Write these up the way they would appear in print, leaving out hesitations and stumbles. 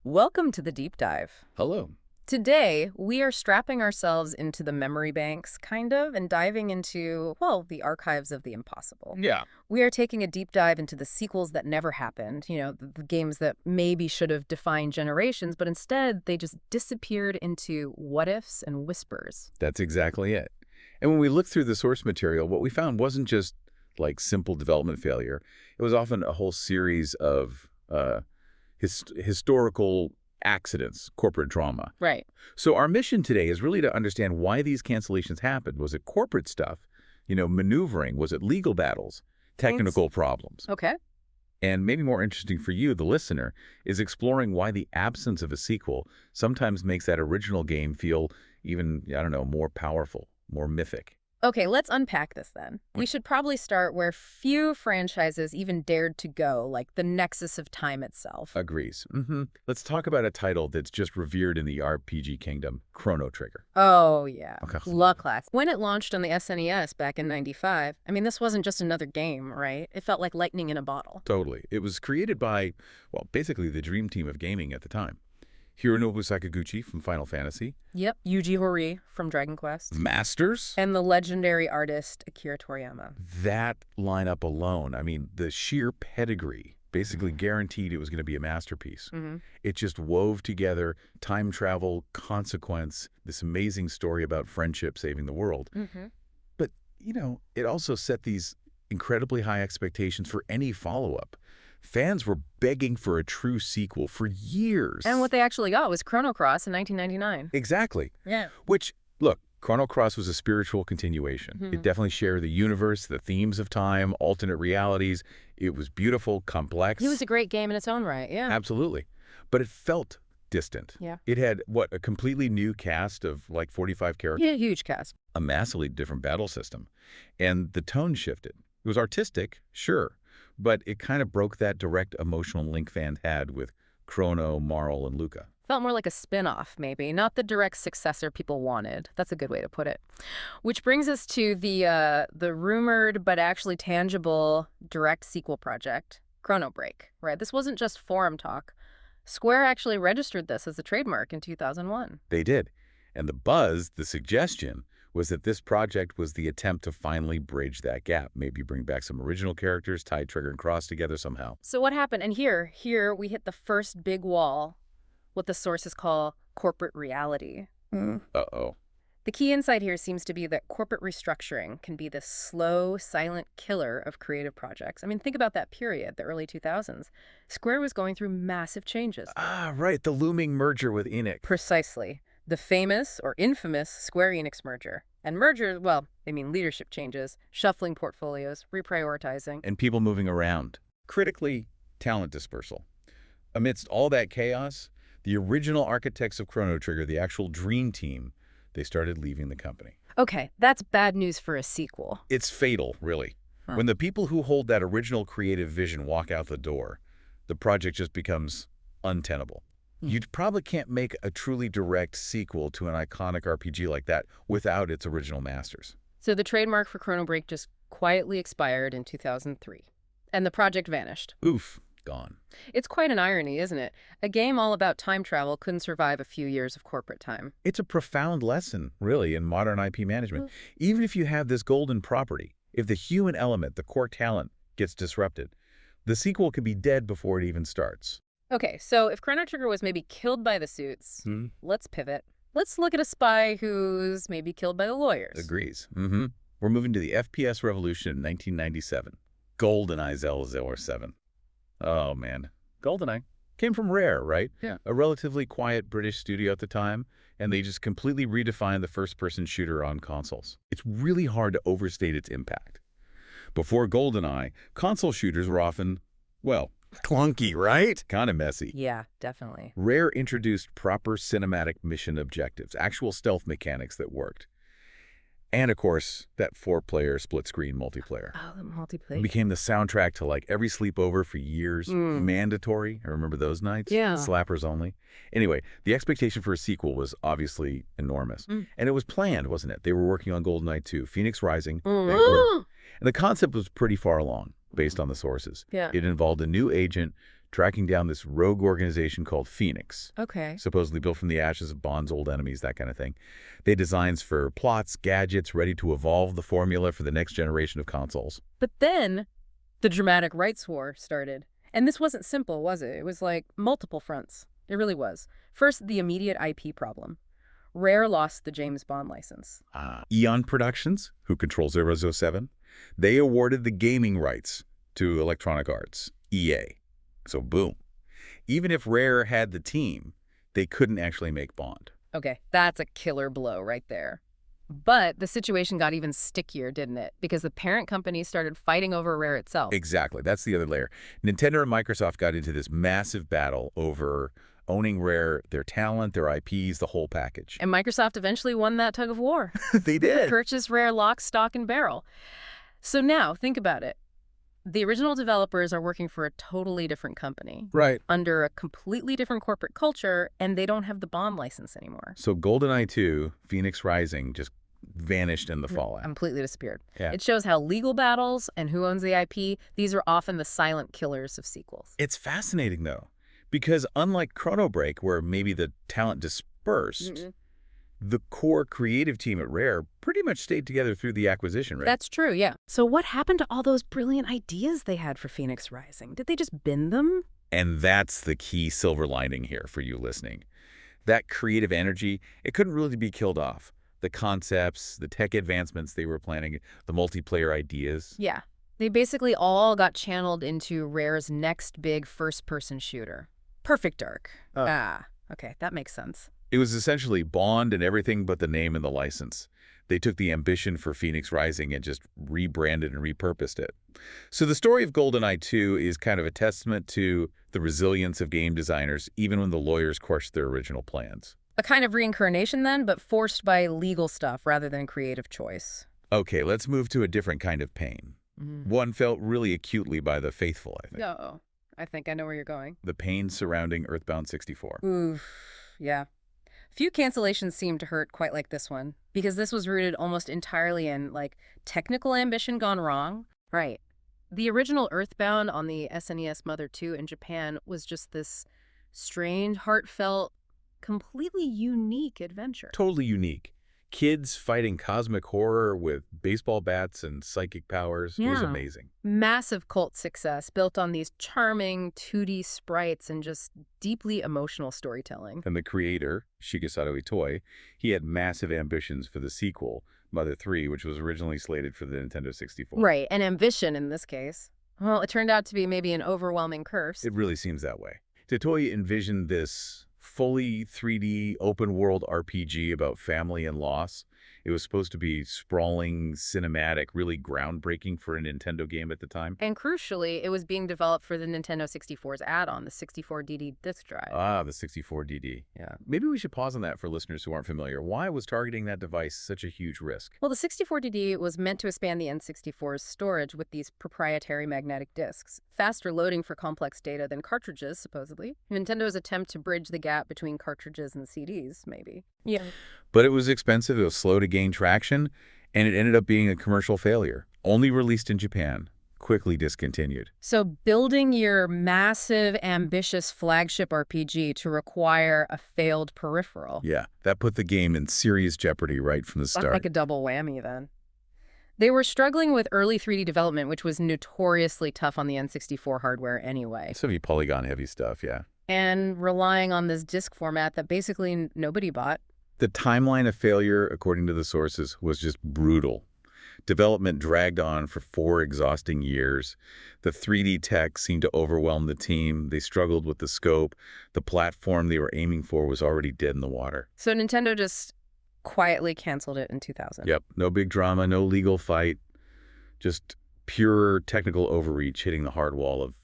Welcome to the deep dive. Hello. Today, we are strapping ourselves into the memory banks, kind of, and diving into, well, the archives of the impossible. Yeah. We are taking a deep dive into the sequels that never happened, the games that maybe should have defined generations, but instead they just disappeared into what-ifs and whispers. That's exactly it. And when we looked through the source material, what we found wasn't just like simple development failure. It was often a whole series of historical accidents, corporate drama. Right. So our mission today is really to understand why these cancellations happened. Was it corporate stuff, maneuvering? Was it legal battles, technical problems? Okay. And maybe more interesting for you, the listener, is exploring why the absence of a sequel sometimes makes that original game feel even, I don't know, more powerful, more mythic. Okay, let's unpack this then. We should probably start where few franchises even dared to go, like the nexus of time itself. Agrees. Let's talk about a title that's just revered in the RPG kingdom, Chrono Trigger. Oh, yeah. Okay. La class. When it launched on the SNES back in '95, this wasn't just another game, right? It felt like lightning in a bottle. Totally. It was created by, well, basically the dream team of gaming at the time. Hironobu Sakaguchi from Final Fantasy. Yep. Yuji Horii from Dragon Quest. Masters. And the legendary artist Akira Toriyama. That lineup alone, the sheer pedigree basically guaranteed it was going to be a masterpiece. It just wove together time travel, consequence, this amazing story about friendship saving the world. But, it also set these incredibly high expectations for any follow-up. Fans were begging for a true sequel for years. And what they actually got was Chrono Cross in 1999. Exactly. Yeah. Which, look, Chrono Cross was a spiritual continuation. It definitely shared the universe, the themes of time, alternate realities. It was beautiful, complex. It was a great game in its own right, yeah. Absolutely. But it felt distant. Yeah. It had, a completely new cast of like 45 characters? Yeah, huge cast. A massively different battle system. And the tone shifted. It was artistic, sure, but it kind of broke that direct emotional link fans had with Chrono, Marl, and Luca. Felt more like a spin-off, maybe, not the direct successor people wanted. That's a good way to put it. Which brings us to the rumored but actually tangible direct sequel project, Chrono Break, right? This wasn't just forum talk. Square actually registered this as a trademark in 2001. They did. And the buzz, the suggestion, was that this project was the attempt to finally bridge that gap, maybe bring back some original characters, tie Trigger and Cross together somehow. So what happened? And here we hit the first big wall, what the sources call corporate reality. Uh-oh. The key insight here seems to be that corporate restructuring can be the slow, silent killer of creative projects. Think about that period, the early 2000s. Square was going through massive changes. Ah, right, the looming merger with Enix. Precisely. The famous or infamous Square Enix merger. And mergers, well, they mean leadership changes, shuffling portfolios, reprioritizing. And people moving around. Critically, talent dispersal. Amidst all that chaos, the original architects of Chrono Trigger, the actual dream team, they started leaving the company. Okay, that's bad news for a sequel. It's fatal, really. When the people who hold that original creative vision walk out the door, the project just becomes untenable. You probably can't make a truly direct sequel to an iconic RPG like that without its original masters. So the trademark for Chrono Break just quietly expired in 2003. And the project vanished. Oof, gone. It's quite an irony, isn't it? A game all about time travel couldn't survive a few years of corporate time. It's a profound lesson, really, in modern IP management. Even if you have this golden property, if the human element, the core talent, gets disrupted, the sequel could be dead before it even starts. Okay, so if Chrono Trigger was maybe killed by the suits, let's pivot. Let's look at a spy who's maybe killed by the lawyers. Agrees. We're moving to the FPS revolution in 1997. GoldenEye 007. Oh, man. GoldenEye came from Rare, right? Yeah. A relatively quiet British studio at the time, and they just completely redefined the first-person shooter on consoles. It's really hard to overstate its impact. Before GoldenEye, console shooters were often, well, clunky, right? Kind of messy. Yeah, definitely. Rare introduced proper cinematic mission objectives, actual stealth mechanics that worked. And, of course, that 4-player split-screen multiplayer. Oh, the multiplayer. It became the soundtrack to, every sleepover for years. Mandatory. I remember those nights. Yeah. Slappers only. Anyway, the expectation for a sequel was obviously enormous. And it was planned, wasn't it? They were working on GoldenEye 2, Phoenix Rising. And the concept was pretty far along, based on the sources. Yeah. It involved a new agent tracking down this rogue organization called Phoenix, Okay. supposedly built from the ashes of Bond's old enemies, that kind of thing. They had designs for plots, gadgets, ready to evolve the formula for the next generation of consoles. But then the dramatic rights war started. And this wasn't simple, was it? It was like multiple fronts. It really was. First, the immediate IP problem. Rare lost the James Bond license. Eon Productions, who controls 007, they awarded the gaming rights to Electronic Arts, EA. So boom. Even if Rare had the team, they couldn't actually make Bond. Okay, that's a killer blow right there. But the situation got even stickier, didn't it? Because the parent company started fighting over Rare itself. Exactly. That's the other layer. Nintendo and Microsoft got into this massive battle over owning Rare, their talent, their IPs, the whole package. And Microsoft eventually won that tug of war. They did. Purchased Rare lock, stock, and barrel. So now, think about it. The original developers are working for a totally different company. Right. Under a completely different corporate culture, and they don't have the Bond license anymore. So GoldenEye 2, Phoenix Rising, just vanished in the fallout. Completely disappeared. Yeah. It shows how legal battles and who owns the IP, these are often the silent killers of sequels. It's fascinating, though, because unlike Chrono Break, where maybe the talent dispersed, the core creative team at Rare pretty much stayed together through the acquisition, right? That's true, yeah. So what happened to all those brilliant ideas they had for Phoenix Rising? Did they just bin them? And that's the key silver lining here for you listening. That creative energy, it couldn't really be killed off. The concepts, the tech advancements they were planning, the multiplayer ideas. Yeah. They basically all got channeled into Rare's next big first-person shooter. Perfect Dark. Okay, that makes sense. It was essentially Bond and everything but the name and the license. They took the ambition for Phoenix Rising and just rebranded and repurposed it. So the story of GoldenEye 2 is kind of a testament to the resilience of game designers, even when the lawyers crushed their original plans. A kind of reincarnation then, but forced by legal stuff rather than creative choice. Okay, let's move to a different kind of pain. One felt really acutely by the faithful, I think. Oh, I think I know where you're going. The pain surrounding EarthBound 64. Oof, yeah. Few cancellations seem to hurt quite like this one, because this was rooted almost entirely in, like, technical ambition gone wrong. Right. The original EarthBound on the SNES Mother 2 in Japan was just this strange, heartfelt, completely unique adventure. Totally unique. Kids fighting cosmic horror with baseball bats and psychic powers. It was amazing. Massive cult success built on these charming 2D sprites and just deeply emotional storytelling. And the creator, Shigesato Itoi, he had massive ambitions for the sequel, Mother 3, which was originally slated for the Nintendo 64. Right, and ambition in this case. Well, it turned out to be maybe an overwhelming curse. It really seems that way. Itoi envisioned this fully 3D open-world RPG about family and loss. It was supposed to be sprawling, cinematic, really groundbreaking for a Nintendo game at the time. And crucially, it was being developed for the Nintendo 64's add-on, the 64DD disk drive. The 64DD. Yeah. Maybe we should pause on that for listeners who aren't familiar. Why was targeting that device such a huge risk? Well, the 64DD was meant to expand the N64's storage with these proprietary magnetic disks. Faster loading for complex data than cartridges, supposedly. Nintendo's attempt to bridge the gap between cartridges and CDs, maybe. Yeah. But it was expensive, it was slow to gain traction, and it ended up being a commercial failure. Only released in Japan, quickly discontinued. So building your massive, ambitious flagship RPG to require a failed peripheral. Yeah, that put the game in serious jeopardy right from the start. Like a double whammy, then. They were struggling with early 3D development, which was notoriously tough on the N64 hardware anyway. It's heavy polygon-heavy stuff, yeah. And relying on this disk format that basically nobody bought. The timeline of failure, according to the sources, was just brutal. Development dragged on for 4 exhausting years. The 3D tech seemed to overwhelm the team. They struggled with the scope. The platform they were aiming for was already dead in the water. So Nintendo just quietly canceled it in 2000. Yep, no big drama, no legal fight. Just pure technical overreach hitting the hard wall of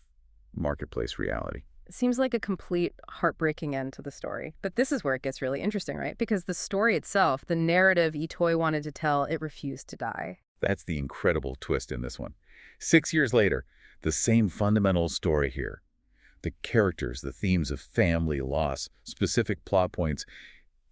marketplace reality. It seems like a complete heartbreaking end to the story. But this is where it gets really interesting, right? Because the story itself, the narrative Itoi wanted to tell, it refused to die. That's the incredible twist in this one. 6 years later, the same fundamental story here. The characters, the themes of family, loss, specific plot points,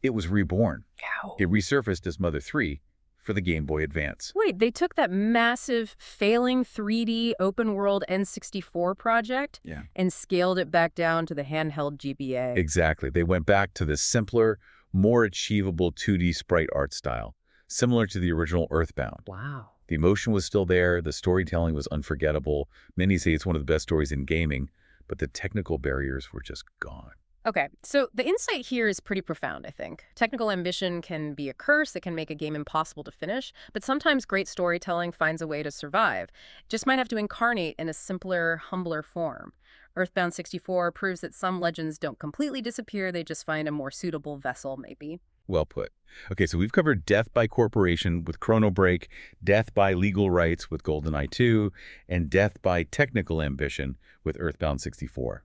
it was reborn. Ow. It resurfaced as Mother 3, for the Game Boy Advance. Wait, they took that massive, failing 3D open-world N64 project Yeah. and scaled it back down to the handheld GBA. Exactly. They went back to the simpler, more achievable 2D sprite art style, similar to the original EarthBound. Wow. The emotion was still there, the storytelling was unforgettable. Many say it's one of the best stories in gaming, but the technical barriers were just gone. Okay, so the insight here is pretty profound, I think. Technical ambition can be a curse. It can make a game impossible to finish, but sometimes great storytelling finds a way to survive. It just might have to incarnate in a simpler, humbler form. EarthBound 64 proves that some legends don't completely disappear. They just find a more suitable vessel, maybe. Well put. Okay, so we've covered death by corporation with Chrono Break, death by legal rights with GoldenEye 2, and death by technical ambition with EarthBound 64.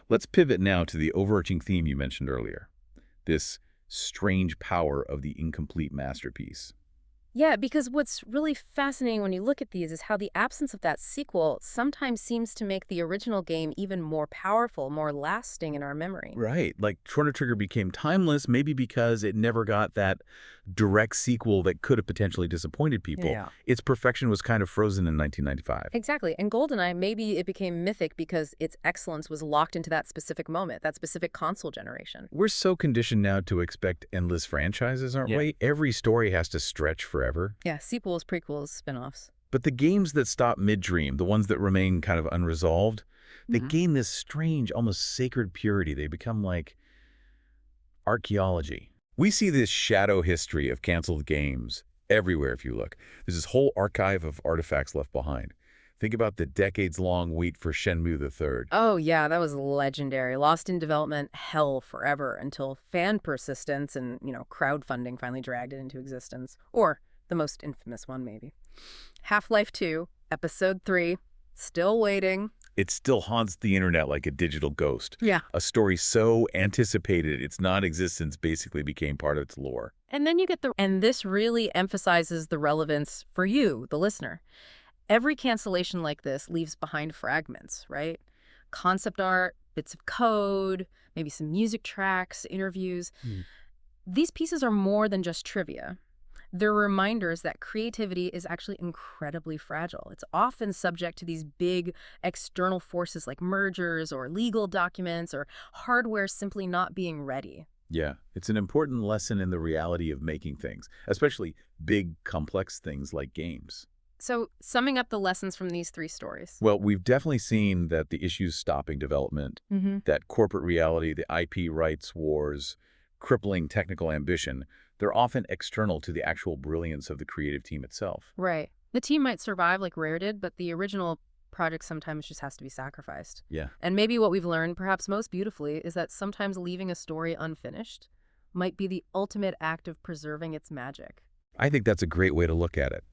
Let's pivot now to the overarching theme you mentioned earlier, this strange power of the incomplete masterpiece. Yeah, because what's really fascinating when you look at these is how the absence of that sequel sometimes seems to make the original game even more powerful, more lasting in our memory. Right, like Chrono Trigger became timeless maybe because it never got that direct sequel that could have potentially disappointed people. Yeah. Its perfection was kind of frozen in 1995. Exactly. And GoldenEye, maybe it became mythic because its excellence was locked into that specific moment, that specific console generation. We're so conditioned now to expect endless franchises, aren't we? Every story has to stretch forever. Yeah, sequels, prequels, spin-offs. But the games that stop mid-dream, the ones that remain kind of unresolved, they gain this strange, almost sacred purity. They become like archaeology. We see this shadow history of canceled games everywhere if you look. There's this whole archive of artifacts left behind. Think about the decades-long wait for Shenmue III. Oh, yeah, that was legendary. Lost in development hell forever until fan persistence and, crowdfunding finally dragged it into existence. Or the most infamous one, maybe. Half-Life 2, Episode 3, still waiting. It still haunts the internet like a digital ghost. Yeah. A story so anticipated its non-existence basically became part of its lore. And then you get and this really emphasizes the relevance for you, the listener. Every cancellation like this leaves behind fragments, right? Concept art, bits of code, maybe some music tracks, interviews. These pieces are more than just trivia. They're reminders that creativity is actually incredibly fragile. It's often subject to these big external forces like mergers or legal documents or hardware simply not being ready. Yeah, it's an important lesson in the reality of making things, especially big, complex things like games. So, summing up the lessons from these three stories. Well, we've definitely seen that the issues stopping development, that corporate reality, the IP rights wars, crippling technical ambition, they're often external to the actual brilliance of the creative team itself. Right. The team might survive like Rare did, but the original project sometimes just has to be sacrificed. Yeah. And maybe what we've learned, perhaps most beautifully, is that sometimes leaving a story unfinished might be the ultimate act of preserving its magic. I think that's a great way to look at it.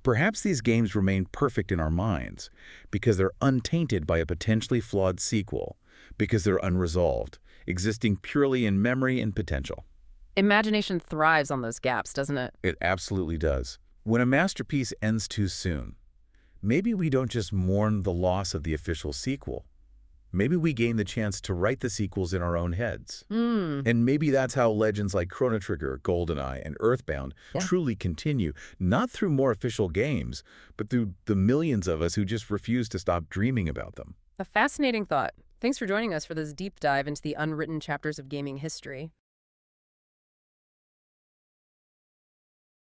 Perhaps these games remain perfect in our minds because they're untainted by a potentially flawed sequel, because they're unresolved, existing purely in memory and potential. Imagination thrives on those gaps, doesn't it? It absolutely does. When a masterpiece ends too soon, maybe we don't just mourn the loss of the official sequel. Maybe we gain the chance to write the sequels in our own heads. And maybe that's how legends like Chrono Trigger, GoldenEye, and EarthBound truly continue, not through more official games, but through the millions of us who just refuse to stop dreaming about them. A fascinating thought. Thanks for joining us for this deep dive into the unwritten chapters of gaming history.